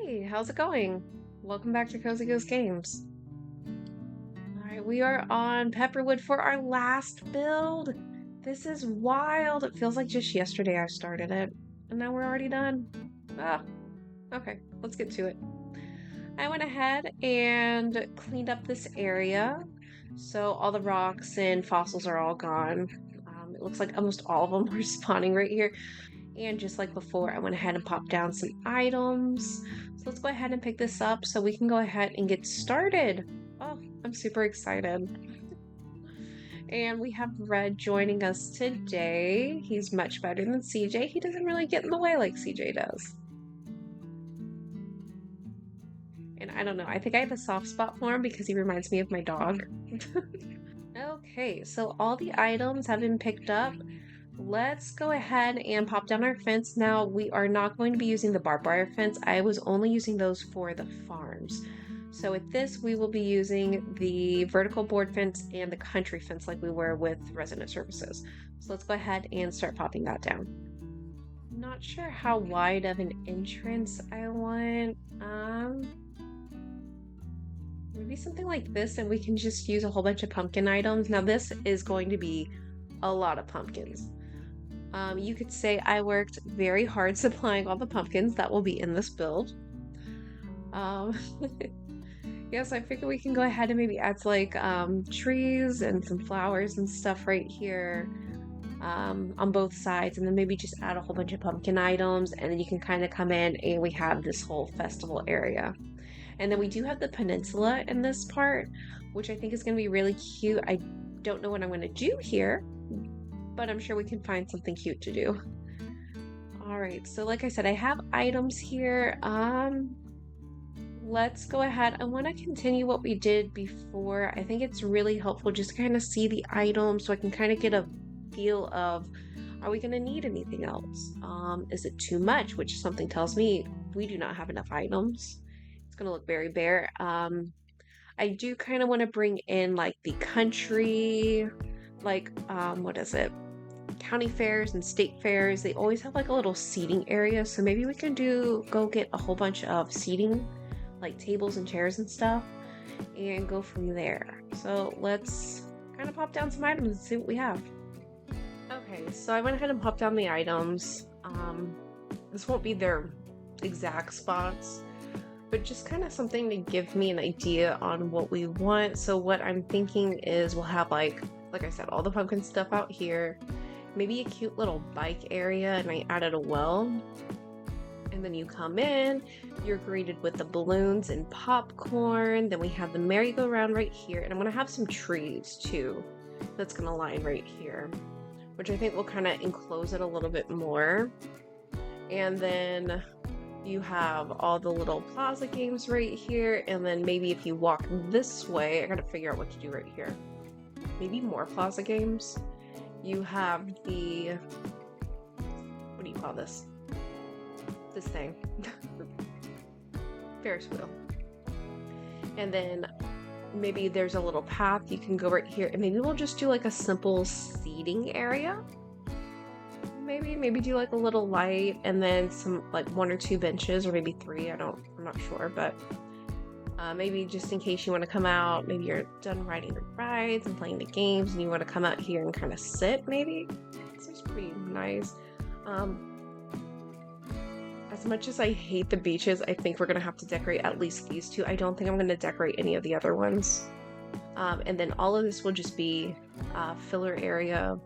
Hey, how's it going? Welcome back to Cozy Ghost Games. All right, we are on Pepperwood for our last build. This is wild. It feels like just yesterday I started it, and now we're already done. Ah, okay, let's get to it. I went ahead and cleaned up this area. So all the rocks and fossils are all gone. It looks like almost all of them are spawning right here. And just like before, I went ahead and popped down some items. So let's go ahead and pick this up so we can go ahead and get started. Oh, I'm super excited. And we have Red joining us today. He's much better than CJ. He doesn't really get in the way like CJ does. And I don't know, I think I have a soft spot for him because he reminds me of my dog. Okay, so all the items have been picked up. Let's go ahead and pop down our fence. Now, we are not going to be using the barbed wire fence. I was only using those for the farms. So with this, we will be using the vertical board fence and the country fence like we were with resident services. So let's go ahead and start popping that down. Not sure how wide of an entrance I want. Maybe something like this, and we can just use a whole bunch of pumpkin items. Now, this is going to be a lot of pumpkins. You could say I worked very hard supplying all the pumpkins that will be in this build. Yes, I figure we can go ahead and maybe add like trees and some flowers and stuff right here on both sides, and then maybe just add a whole bunch of pumpkin items, and then you can kind of come in and we have this whole festival area. And then we do have the peninsula in this part, which I think is going to be really cute. I don't know what I'm going to do here, but I'm sure we can find something cute to do. All right, so like I said, I have items here. Let's go ahead. I want to continue what we did before. I think it's really helpful just to kind of see the items so I can kind of get a feel of, are we going to need anything else? Is it too much? Which something tells me we do not have enough items. It's going to look very bare. I do kind of want to bring in like the country, like, what is it? County fairs and state fairs. They always have like a little seating area. So maybe we can go get a whole bunch of seating, like tables and chairs and stuff, and go from there. So let's kind of pop down some items and see what we have. Okay, so I went ahead and popped down the items. This won't be their exact spots, but just kind of something to give me an idea on what we want. So what I'm thinking is we'll have like I said, all the pumpkin stuff out here, maybe a cute little bike area, and I added a well. And then you come in, you're greeted with the balloons and popcorn. Then we have the merry-go-round right here, and I'm gonna have some trees too that's gonna line right here, which I think will kind of enclose it a little bit more. And then you have all the little plaza games right here, and then maybe if you walk this way, I gotta figure out what to do right here. Maybe more plaza games. You have the, what do you call this? This thing. Ferris wheel. And then maybe there's a little path you can go right here, and maybe we'll just do like a simple seating area. Maybe do like a little light, and then some like 1 or 2 benches, or maybe 3. I'm not sure, but maybe just in case you want to come out, maybe you're done riding the rides and playing the games and you want to come out here and kind of sit, maybe. This is pretty nice. As much as I hate the beaches, I think we're going to have to decorate at least these 2. I don't think I'm going to decorate any of the other ones. And then all of this will just be filler area.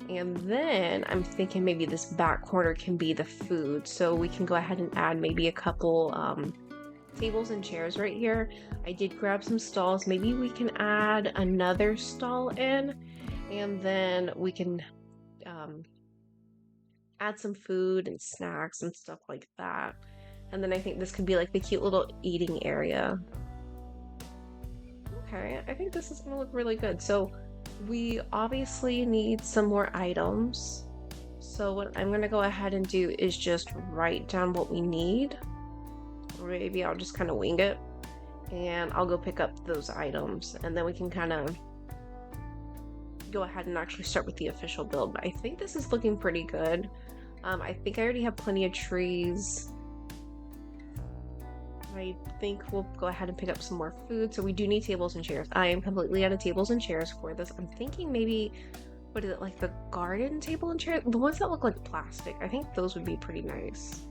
And then I'm thinking maybe this back corner can be the food. So we can go ahead and add maybe a couple tables and chairs right here. I did grab some stalls. Maybe we can add another stall in, and then we can add some food and snacks and stuff like that. And then I think this could be like the cute little eating area. Okay, I think this is gonna look really good. So we obviously need some more items. So what I'm gonna go ahead and do is just write down what we need. Or maybe I'll just kind of wing it, and I'll go pick up those items, and then we can kind of go ahead and actually start with the official build. But I think this is looking pretty good. I think I already have plenty of trees. I think we'll go ahead and pick up some more food. So we do need tables and chairs. I am completely out of tables and chairs for this. I'm thinking maybe, what is it, like the garden table and chair? The ones that look like plastic. I think those would be pretty nice.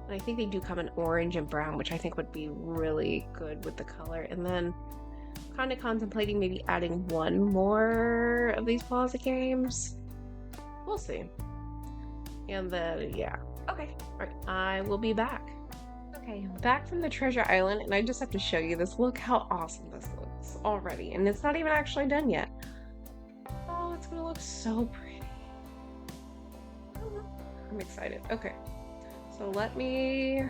And I think they do come in orange and brown, which I think would be really good with the color. And then kind of contemplating maybe adding one more of these plaza games. We'll see. And then, yeah. Okay, all right, I will be back. Okay, back from the treasure island, and I just have to show you this. Look how awesome this looks already. And it's not even actually done yet. Oh, it's gonna look so pretty. I'm excited. Okay, so let me...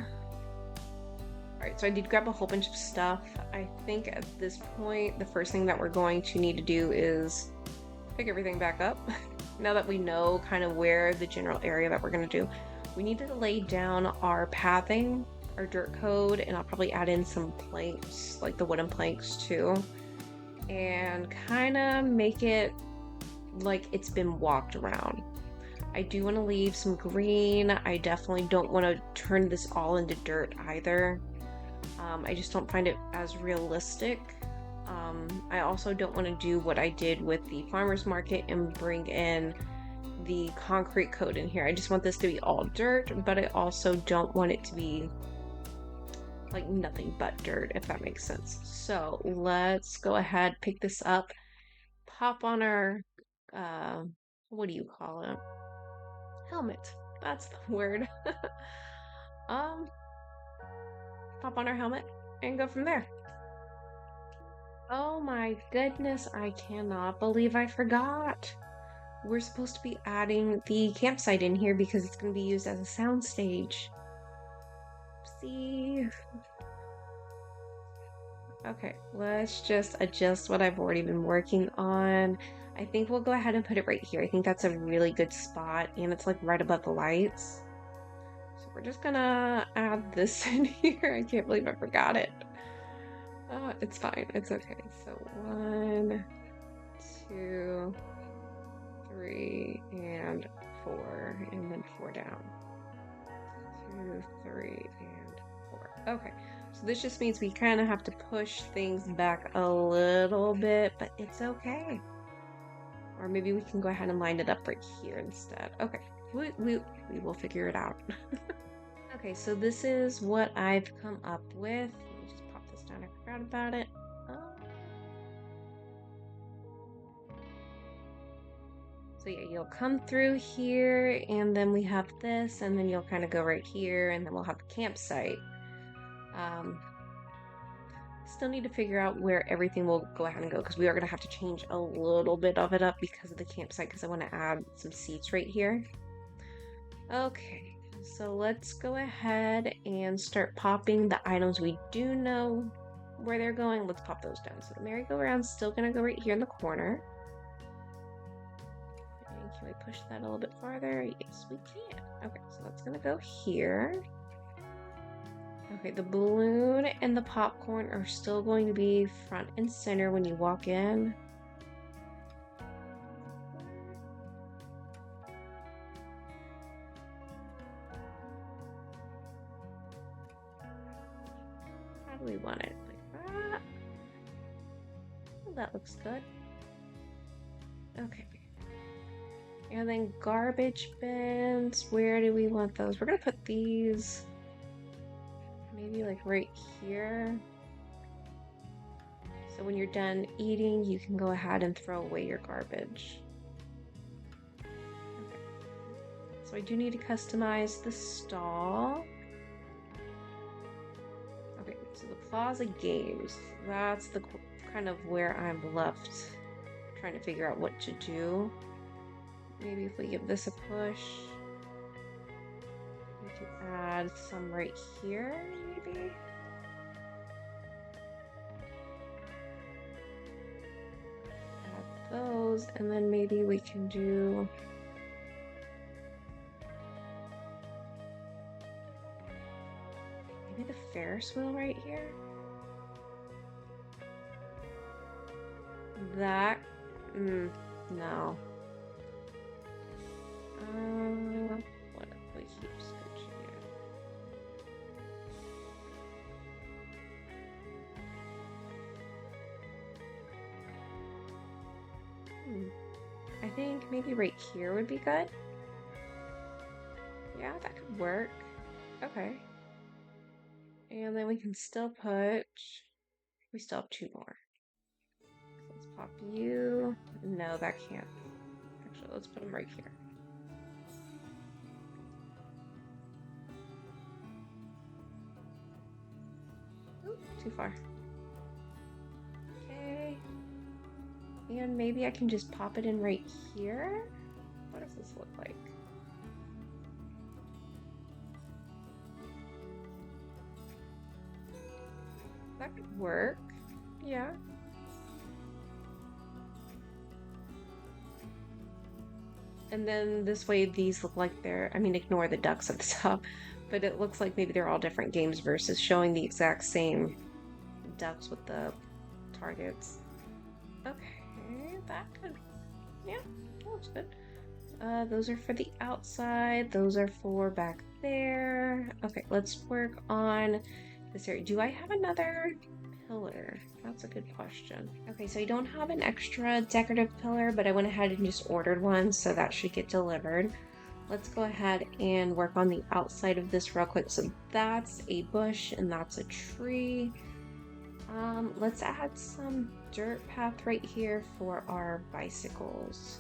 Alright, so I did grab a whole bunch of stuff. I think at this point, the first thing that we're going to need to do is pick everything back up. Now that we know kind of where the general area that we're going to do, we need to lay down our pathing, our dirt code, and I'll probably add in some planks, like the wooden planks too, and kind of make it like it's been walked around. I do want to leave some green. I definitely don't want to turn this all into dirt either. I just don't find it as realistic. I also don't want to do what I did with the farmer's market and bring in the concrete coat in here. I just want this to be all dirt, but I also don't want it to be like nothing but dirt, if that makes sense. So let's go ahead, pick this up, pop on our, what do you call it? Helmet. That's the word. um, Pop on our helmet and go from there. Oh my goodness, I cannot believe I forgot. We're supposed to be adding the campsite in here because it's going to be used as a sound stage. See? Okay, let's just adjust what I've already been working on. I think we'll go ahead and put it right here. I think that's a really good spot, and it's like right above the lights. So we're just gonna add this in here. I can't believe I forgot it. It's fine. It's okay. So 1, 2, 3, and 4, and then 4 down. 2, 3, and 4. Okay, so this just means we kind of have to push things back a little bit, but it's okay. Or maybe we can go ahead and line it up right here instead. Okay, we will figure it out. Okay, so this is what I've come up with. Let me just pop this down. I forgot about it. So yeah, you'll come through here, and then we have this, and then you'll kind of go right here, and then we'll have the campsite. Still need to figure out where everything will go ahead and go, because we are going to have to change a little bit of it up because of the campsite, because I want to add some seats right here. Okay, so let's go ahead and start popping the items we do know where they're going. Let's pop those down. So the merry-go-round's still going to go right here in the corner. And can we push that a little bit farther? Yes, we can. Okay, so that's going to go here. Okay, the balloon and the popcorn are still going to be front and center when you walk in. How do we want it? Like that? Oh, that looks good. Okay. And then garbage bins. Where do we want those? We're going to put these maybe like right here. So when you're done eating, you can go ahead and throw away your garbage. Okay. So I do need to customize the stall. Okay, so the plaza games. That's the kind of where I'm left trying to figure out what to do. Maybe if we give this a push, we can add some right here, maybe. Add those, and then maybe we can do maybe the Ferris wheel right here. That, no. What if we keep switching it? Hmm. I think maybe right here would be good. Yeah, that could work. Okay. And then we can still put, we still have two more. So let's pop you. No, that can't. Actually, let's put them right here. Ooh, too far. Okay. And maybe I can just pop it in right here. What does this look like? That could work. Yeah. And then this way these look like they're, I mean, ignore the ducks at the top, but it looks like maybe they're all different games versus showing the exact same ducks with the targets. Okay, that could, yeah, that looks good. Those are for the outside. Those are for back there. Okay, let's work on this area. Do I have another pillar? That's a good question. Okay, so I don't have an extra decorative pillar, but I went ahead and just ordered one, so that should get delivered. Let's go ahead and work on the outside of this real quick. So that's a bush and that's a tree. Let's add some dirt path right here for our bicycles.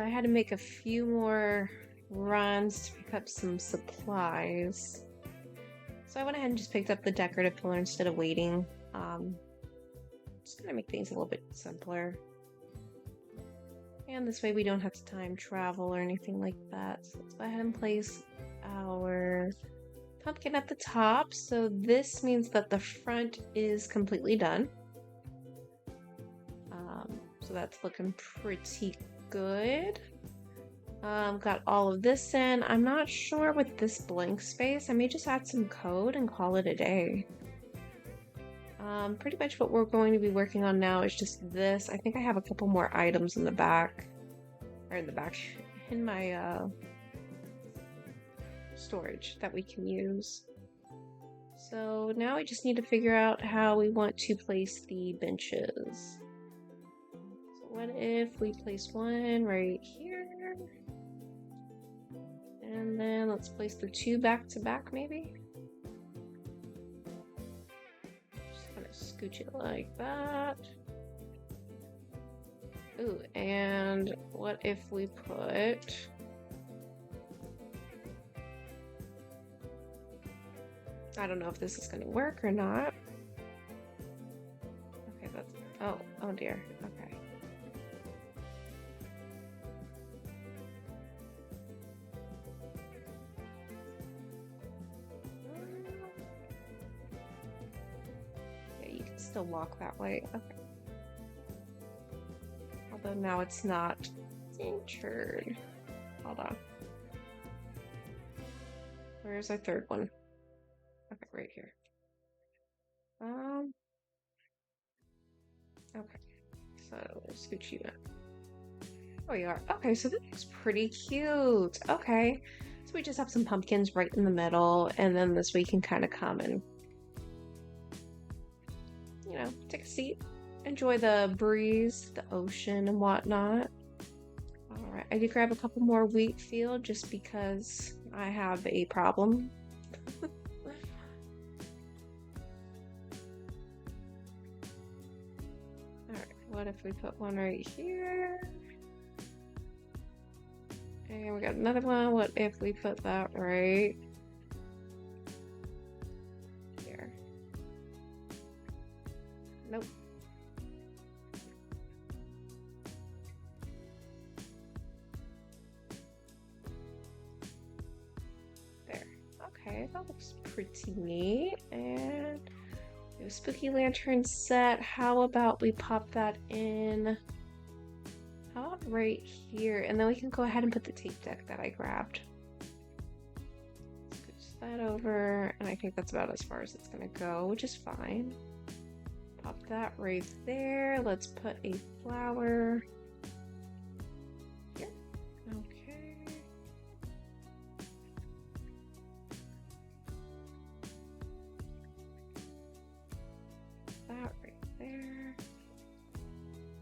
I had to make a few more runs to pick up some supplies. So I went ahead and just picked up the decorative pillar instead of waiting. Just gonna make things a little bit simpler. And this way we don't have to time travel or anything like that. So let's go ahead and place our pumpkin at the top. So this means that the front is completely done. So that's looking pretty good. Got all of this in. I'm not sure with this blank space. I may just add some code and call it a day. Pretty much what we're going to be working on now is just this. I think I have a couple more items in the back, or in my storage that we can use. So now we just need to figure out how we want to place the benches. So what if we place one right here? And then let's place the two back to back maybe. Just kind of scooch it like that. Ooh, and what if we put... I don't know if this is going to work or not. Okay, that's... Oh dear. Okay. Yeah, you can still walk that way. Okay. Although now it's not centered. Hold on. Where's our third one? Okay, right here. Okay, so let's scooch you in. Oh, you are. Okay, so this is pretty cute. Okay, so we just have some pumpkins right in the middle, and then this way you can kind of come and, you know, take a seat, enjoy the breeze, the ocean, and whatnot. All right, I did grab a couple more wheat field just because I have a problem. What if we put one right here? And we got another one. What if we put that right here? Nope. There. Okay, that looks pretty neat. And we have a spooky lantern set. How about we pop that in? How about right here? And then we can go ahead and put the tape deck that I grabbed. Scooch that over. And I think that's about as far as it's gonna go, which is fine. Pop that right there. Let's put a flower here. Okay. That right there.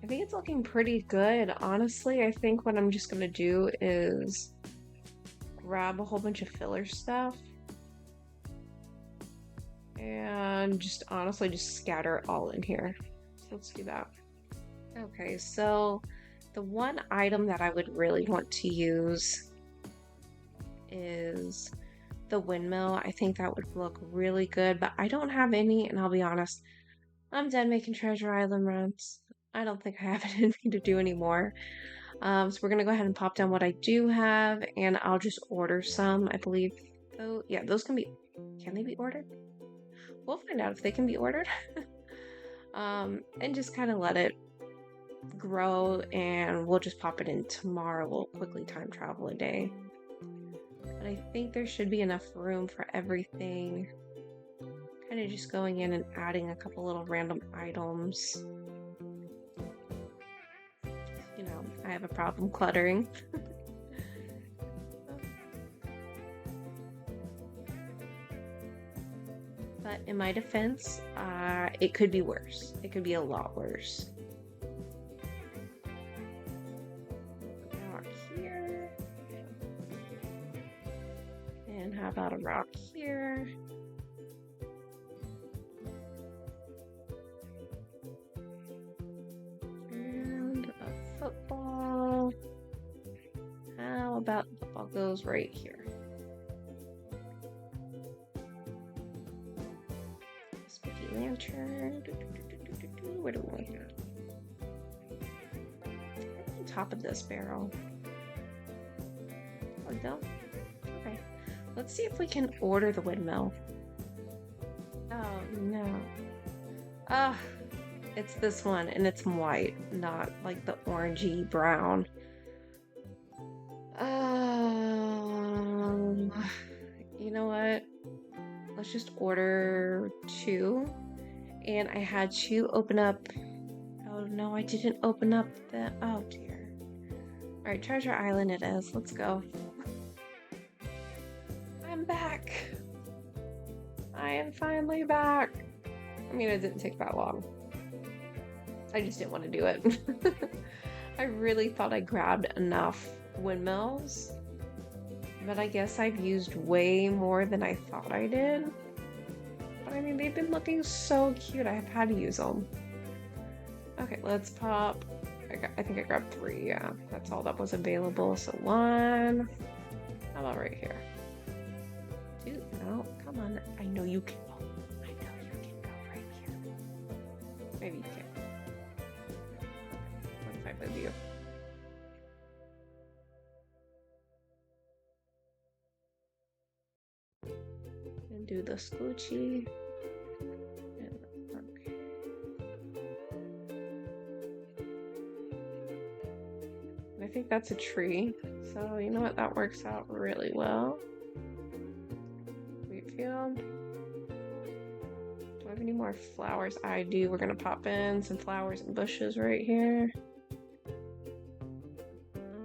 I think it's looking pretty good. Honestly, I think what I'm just gonna do is grab a whole bunch of filler stuff and just honestly just scatter it all in here. So let's do that. Okay, so the one item that I would really want to use is the windmill. I think that would look really good, but I don't have any, and I'll be honest, I'm done making Treasure Island runs. I don't think I have it in me to do anymore. So we're gonna go ahead and pop down what I do have, and I'll just order some. I believe, oh yeah, those can they be ordered? We'll find out if they can be ordered. And just kind of let it grow, and we'll just pop it in tomorrow. We'll quickly time travel a day. But I think there should be enough room for everything. Kind of just going in and adding a couple little random items. You know, I have a problem cluttering. But in my defense, it could be worse. It could be a lot worse. Rock here. And how about a rock here? And a football. about the ball goes right here? Spooky lantern. Where do we want here? On top of this barrel. Oh, no. Okay. Let's see if we can order the windmill. Oh, no. It's this one, and it's white, not like the orangey brown. You know what? Let's just order 2. And I had to open up. Oh no, I didn't open up the. Oh dear. All right, Treasure Island it is. Let's go. I'm back. I am finally back. I mean, it didn't take that long. I just didn't want to do it. I really thought I grabbed enough windmills, but I guess I've used way more than I thought I did. But I mean, they've been looking so cute. I've had to use them. Okay, let's pop. I think I grabbed 3. Yeah, that's all that was available. So 1. How about right here? 2. No, come on. I know you can go. I know you can go right here. Maybe you can. What if I with you? And do the scoochy. Okay. I think that's a tree. So you know what? That works out really well. Wheatfield. Do I have any more flowers? I do. We're gonna pop in some flowers and bushes right here.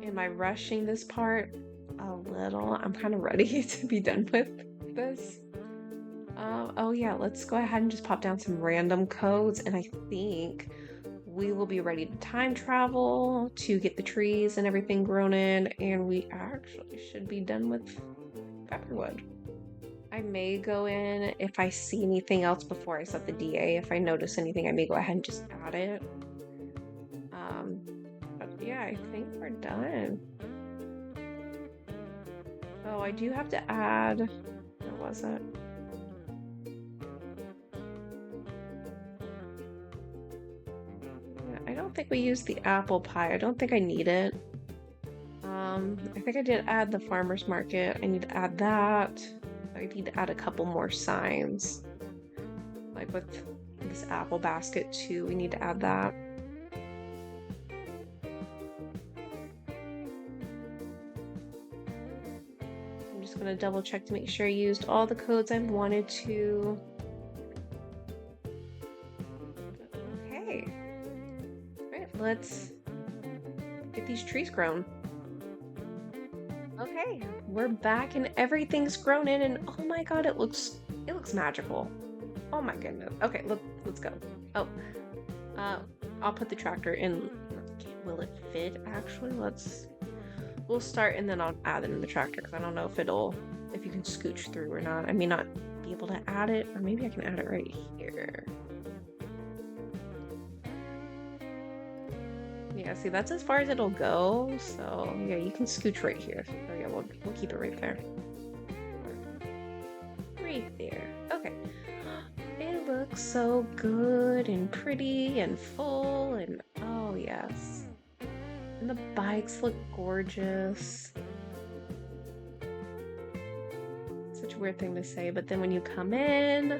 Am I rushing this part a little? I'm kind of ready to be done with this. Oh yeah, let's go ahead and just pop down some random codes, and I think we will be ready to time travel to get the trees and everything grown in, and we actually should be done with Pepperwood. I may go in if I see anything else before I set the DA. If I notice anything, I may go ahead and just add it. But yeah, I think we're done. Oh, I do have to add, where was it? I don't think we used the apple pie. I don't think I need it. I think I did add the farmer's market. I need to add that. I need to add a couple more signs. Like with this apple basket too, we need to add that. I'm just gonna double check to make sure I used all the codes I wanted to. Okay. All right, let's get these trees grown. Okay, we're back and everything's grown in, and oh my god, it looks magical. Oh my goodness. Okay, let's go. Oh, I'll put the tractor in. Will it fit? Actually, we'll start and then I'll add it in the tractor because I don't know if you can scooch through or not. I may not be able to add it, or maybe I can add it right here. Yeah, see, that's as far as it'll go. So yeah, you can scooch right here. So yeah, we'll keep it right there. Right there. Okay. It looks so good and pretty and full, and oh yes. And the bikes look gorgeous. Such a weird thing to say, but then when you come in,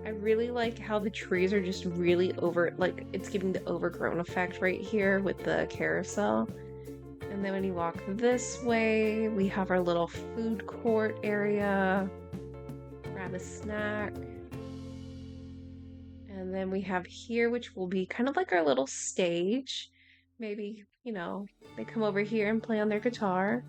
I really like how the trees are just really like it's giving the overgrown effect right here with the carousel. And then when you walk this way, we have our little food court area. Grab a snack. And then we have here, which will be kind of like our little stage. Maybe, they come over here and play on their guitar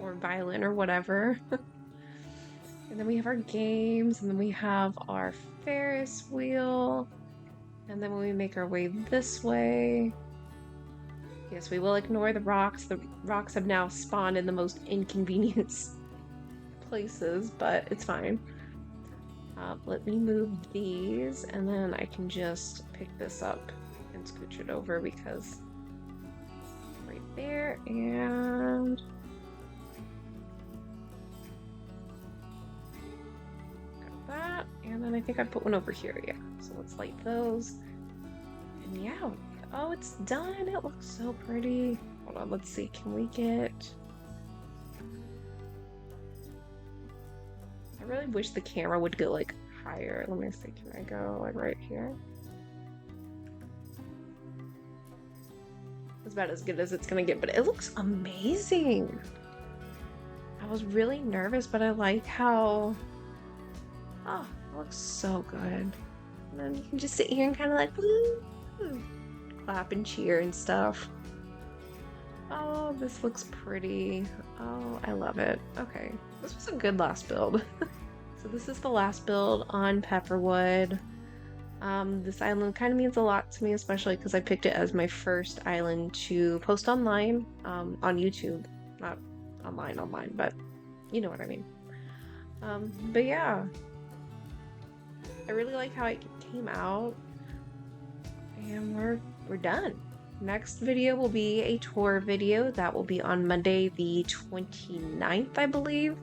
or violin or whatever. And then we have our games, and then we have our Ferris wheel. And then when we make our way this way, yes, we will ignore the rocks. The rocks have now spawned in the most inconvenient places, but it's fine. Let me move these, and then I can just pick this up and scooch it over because right there, and got that. And then I think I put one over here, yeah. So let's light those. And yeah, oh, it's done. It looks so pretty. Hold on, let's see. Can we get... I really wish the camera would go like higher. Let me see. Can I go like right here? It's about as good as it's gonna get, but it looks amazing. I was really nervous, but I like how... Oh, it looks so good. And then you can just sit here and kind of like... Woo! Clap and cheer and stuff. Oh, this looks pretty. Oh, I love it. Okay, this was a good last build. So this is the last build on Pepperwood. This island kind of means a lot to me, especially because I picked it as my first island to post online, on YouTube. Not online, but you know what I mean. But yeah, I really like how it came out, and we're done. Next video will be a tour video that will be on Monday the 29th, I believe.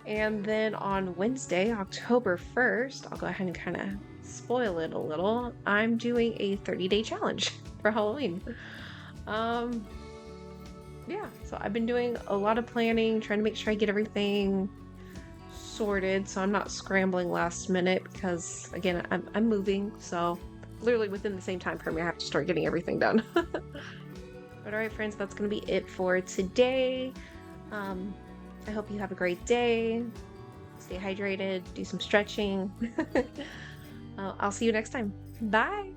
And then on Wednesday, October 1st, I'll go ahead and kind of spoil it a little. I'm doing a 30-day challenge for Halloween. Yeah, so I've been doing a lot of planning, trying to make sure I get everything sorted so I'm not scrambling last minute because, again, I'm moving, so literally within the same time frame I have to start getting everything done. But alright friends, that's going to be it for today. I hope you have a great day. Stay hydrated, do some stretching. I'll see you next time. Bye!